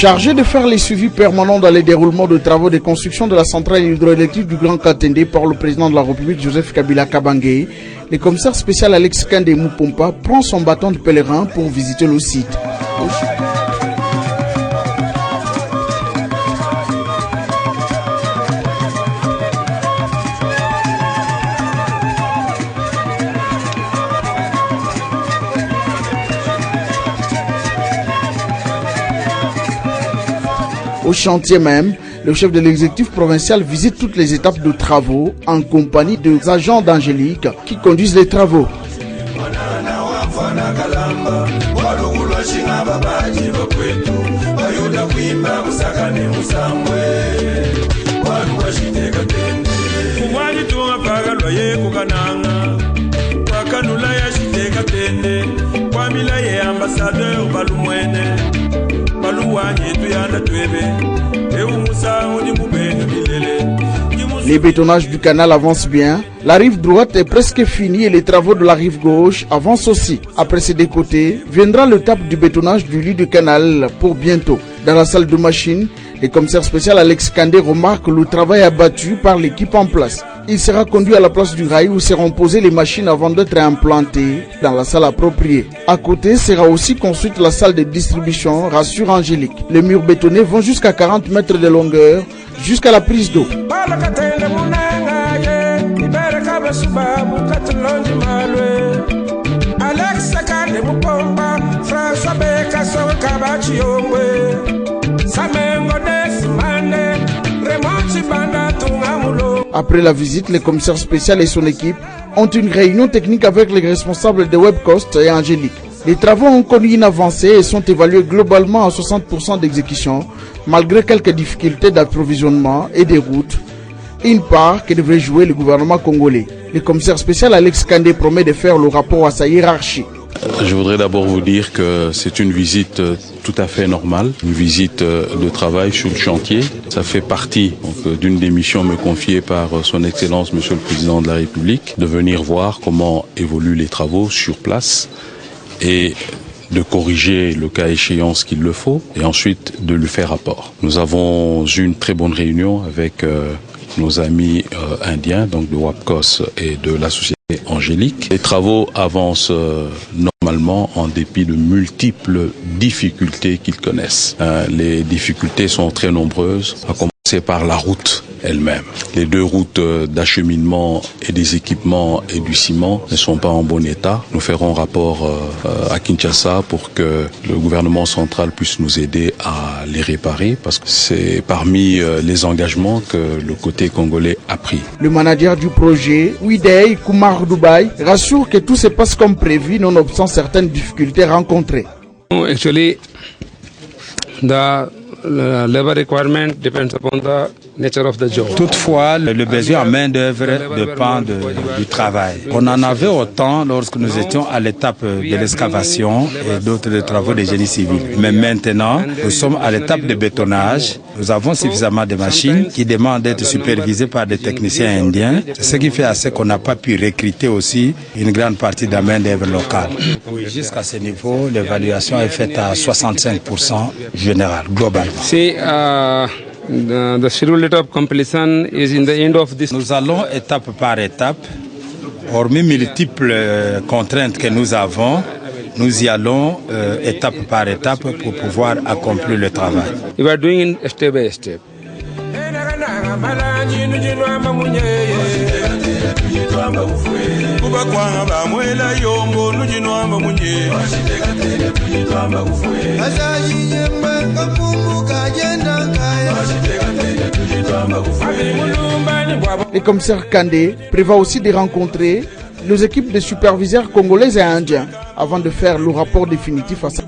Chargé de faire les suivis permanents dans les déroulements de travaux de construction de la centrale hydroélectrique du Grand Katende par le président de la République Joseph Kabila Kabange, le commissaire spécial Alex Kande Moupompa prend son bâton de pèlerin pour visiter le site. Au chantier même, le chef de l'exécutif provincial visite toutes les étapes de travaux en compagnie des agents d'Angélique qui conduisent les travaux. Les bétonnages du canal avancent bien. La rive droite est presque finie et les travaux de la rive gauche avancent aussi. Après ces deux côtés, viendra l'étape du bétonnage du lit du canal pour bientôt. Dans la salle de machine, le commissaire spécial Alex Kande remarque le travail abattu par l'équipe en place. Il sera conduit à la place du rail où seront posées les machines avant d'être implantées dans la salle appropriée. À côté sera aussi construite la salle de distribution, rassure Angélique. Les murs bétonnés vont jusqu'à 40 mètres de longueur, jusqu'à la prise d'eau. Après la visite, le commissaire spécial et son équipe ont une réunion technique avec les responsables de Webcost et Angélique. Les travaux ont connu une avancée et sont évalués globalement à 60% d'exécution, malgré quelques difficultés d'approvisionnement et des routes, une part que devrait jouer le gouvernement congolais. Le commissaire spécial Alex Kande promet de faire le rapport à sa hiérarchie. Je voudrais d'abord vous dire que c'est une visite tout à fait normale, une visite de travail sur le chantier. Ça fait partie d'une des missions me confiées par son Excellence Monsieur le Président de la République, de venir voir comment évoluent les travaux sur place et de corriger le cas échéant ce qu'il le faut et ensuite de lui faire rapport. Nous avons eu une très bonne réunion avec nos amis indiens, donc de WAPCOS et de la société Angélique. Les travaux avancent normalement en dépit de multiples difficultés qu'ils connaissent. Les difficultés sont très nombreuses, à commencer par la route elle-même. Les deux routes d'acheminement et des équipements et du ciment ne sont pas en bon état. Nous ferons rapport à Kinshasa pour que le gouvernement central puisse nous aider à les réparer parce que c'est parmi les engagements que le côté congolais a pris. Le manager du projet, Widei Kumar Dubai, rassure que tout se passe comme prévu nonobstant certaines difficultés rencontrées. Actually, the labor requirement depends upon the nature of the job. Toutefois, le besoin en main-d'œuvre dépend du travail. On en avait autant lorsque nous étions à l'étape de l'excavation et d'autres travaux de génie civil. Mais maintenant, nous sommes à l'étape de bétonnage. Nous avons suffisamment de machines qui demandent d'être supervisées par des techniciens indiens. C'est ce qui fait assez qu'on n'a pas pu recruter aussi une grande partie de la main-d'œuvre locale. Oui, jusqu'à ce niveau, l'évaluation est faite à 65% général, global. See, the scheduled date of completion is in the end of this. Nous allons étape par étape. Hormis multiples contraintes que nous avons, nous y allons étape par étape pour pouvoir accomplir le travail. We are doing it step by step. Le commissaire Kande prévoit aussi de rencontrer les équipes de superviseurs congolais et indiens avant de faire le rapport définitif à ça.